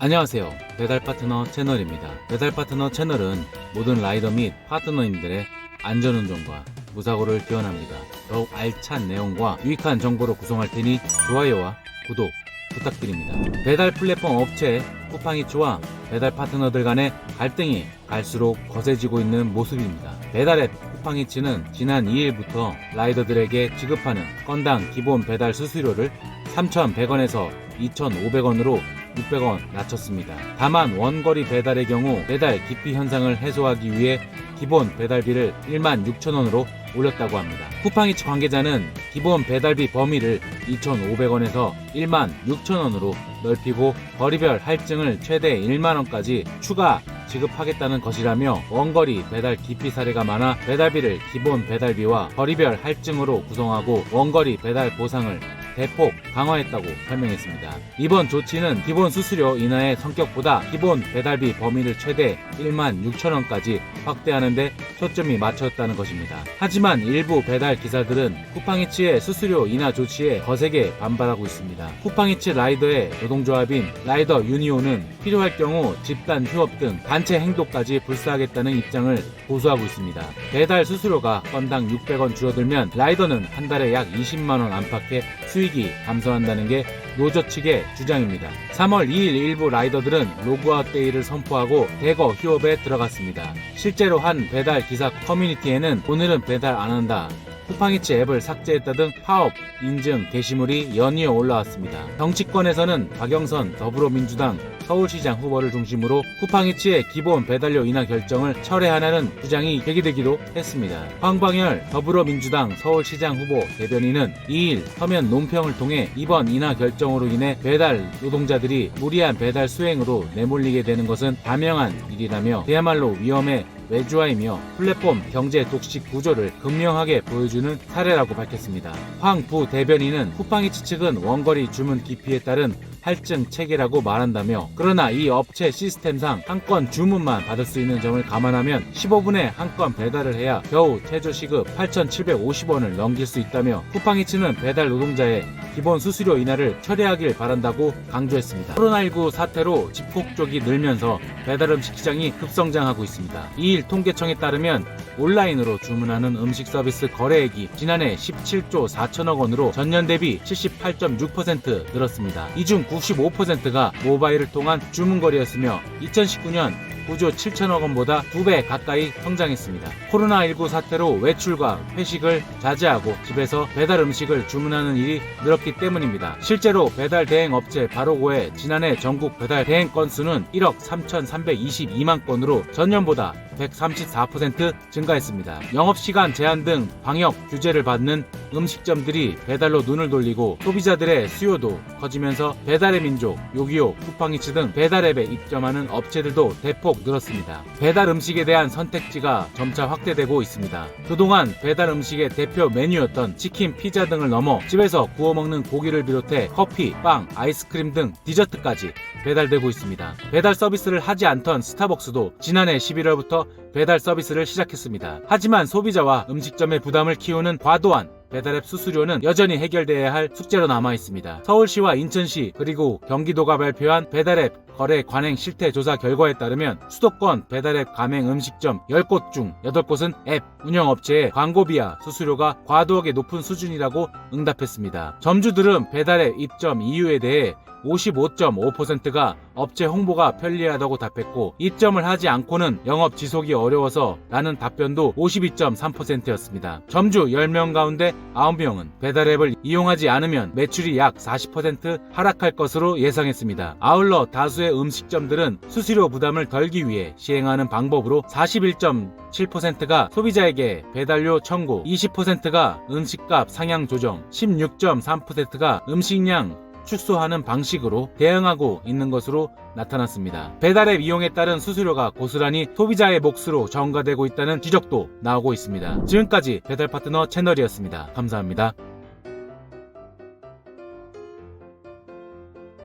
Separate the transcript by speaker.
Speaker 1: 안녕하세요. 배달파트너 채널입니다. 배달파트너 채널은 모든 라이더 및 파트너님들의 안전운전과 무사고를 기원합니다. 더욱 알찬 내용과 유익한 정보로 구성할 테니 좋아요와 구독 부탁드립니다. 배달 플랫폼 업체 쿠팡이츠와 배달 파트너들 간의 갈등이 갈수록 거세지고 있는 모습입니다. 배달앱 쿠팡이츠는 지난 2일부터 라이더들에게 지급하는 건당 기본 배달 수수료를 3,100원에서 2,500원으로 600원 낮췄습니다. 다만 원거리 배달의 경우 배달 기피 현상을 해소하기 위해 기본 배달비를 16,000원으로 올렸다고 합니다. 쿠팡이츠 관계자는 기본 배달비 범위를 2,500원에서 16,000원으로 넓히고 거리별 할증을 최대 1만원까지 추가 지급하겠다는 것이라며 원거리 배달 기피 사례가 많아 배달비를 기본 배달비와 거리별 할증으로 구성하고 원거리 배달 보상을 대폭 강화했다고 설명했습니다. 이번 조치는 기본 수수료 인하의 성격보다 기본 배달비 범위를 최대 16,000원까지 확대하는 데 초점이 맞췄다는 것입니다. 하지만 일부 배달 기사들은 쿠팡이츠의 수수료 인하 조치에 거세게 반발하고 있습니다. 쿠팡이츠 라이더의 노동조합인 라이더 유니온은 필요할 경우 집단 휴업 등 단체 행동까지 불사하겠다는 입장을 고수하고 있습니다. 배달 수수료가 건당 600원 줄어들면 라이더는 한 달에 약 20만원 안팎의 수익이 감소한다는 게 노조 측의 주장입니다. 3월 2일 일부 라이더들은 로그아웃 데이를 선포하고 대거 휴업에 들어갔습니다. 실제로 한 배달 기사 커뮤니티에는 오늘은 배달 안 한다, 쿠팡이츠 앱을 삭제했다 등 파업 인증 게시물이 연이어 올라왔습니다. 정치권에서는 박영선 더불어민주당 서울시장 후보를 중심으로 쿠팡이츠의 기본 배달료 인하 결정을 철회하라는 주장이 제기되기도 했습니다. 황방열 더불어민주당 서울시장 후보 대변인은 2일 서면 논평을 통해 이번 인하 결정으로 인해 배달 노동자들이 무리한 배달 수행으로 내몰리게 되는 것은 다명한 일이라며 그야말로 위험에 외주화이며 플랫폼 경제 독식 구조를 극명하게 보여주는 사례라고 밝혔습니다. 황 부 대변인은 쿠팡이츠 측은 원거리 주문 기피에 따른 할증 체계라고 말한다며, 그러나 이 업체 시스템상 한 건 주문만 받을 수 있는 점을 감안하면 15분에 한 건 배달을 해야 겨우 최저시급 8,750원을 넘길 수 있다며 쿠팡이츠는 배달 노동자의 기본 수수료 인하를 철회하길 바란다고 강조했습니다. 코로나19 사태로 집콕 쪽이 늘면서 배달음식 시장이 급성장하고 있습니다. 2일 통계청에 따르면 온라인으로 주문하는 음식 서비스 거래액이 지난해 17조 4천억 원으로 전년 대비 78.6% 늘었습니다. 이 중 95%가 모바일을 통한 주문거리였으며 2019년 9조 7천억 원보다 2배 가까이 성장했습니다. 코로나19 사태로 외출과 회식을 자제하고 집에서 배달 음식을 주문하는 일이 늘었기 때문입니다. 실제로 배달 대행 업체 바로고의 지난해 전국 배달 대행 건수는 1억 3,322만 건으로 전년보다 134% 증가했습니다. 영업시간 제한 등 방역 규제를 받는 음식점들이 배달로 눈을 돌리고 소비자들의 수요도 커지면서 배달의 민족, 요기요, 쿠팡이츠 등 배달앱에 입점하는 업체들도 대폭 늘었습니다. 배달 음식에 대한 선택지가 점차 확대되고 있습니다. 그동안 배달 음식의 대표 메뉴였던 치킨, 피자 등을 넘어 집에서 구워 먹는 고기를 비롯해 커피, 빵, 아이스크림 등 디저트까지 배달되고 있습니다. 배달 서비스를 하지 않던 스타벅스도 지난해 11월부터 배달 서비스를 시작했습니다. 하지만 소비자와 음식점의 부담을 키우는 과도한 배달앱 수수료는 여전히 해결돼야 할 숙제로 남아 있습니다. 서울시와 인천시 그리고 경기도가 발표한 배달앱 거래 관행 실태 조사 결과에 따르면 수도권 배달앱 가맹 음식점 10곳 중 8곳은 앱 운영업체의 광고비와 수수료가 과도하게 높은 수준이라고 응답했습니다. 점주들은 배달앱 입점 이유에 대해 55.5%가 업체 홍보가 편리하다고 답했고, 입점을 하지 않고는 영업 지속이 어려워서 라는 답변도 52.3%였습니다. 점주 10명 가운데 9명은 배달앱을 이용하지 않으면 매출이 약 40% 하락할 것으로 예상했습니다. 아울러 다수의 음식점들은 수수료 부담을 덜기 위해 시행하는 방법으로 41.7%가 소비자에게 배달료 청구, 20%가 음식값 상향 조정, 16.3%가 음식량 축소하는 방식으로 대응하고 있는 것으로 나타났습니다. 배달앱 이용에 따른 수수료가 고스란히 소비자의 몫으로 전가되고 있다는 지적도 나오고 있습니다. 지금까지 배달파트너 채널이었습니다. 감사합니다.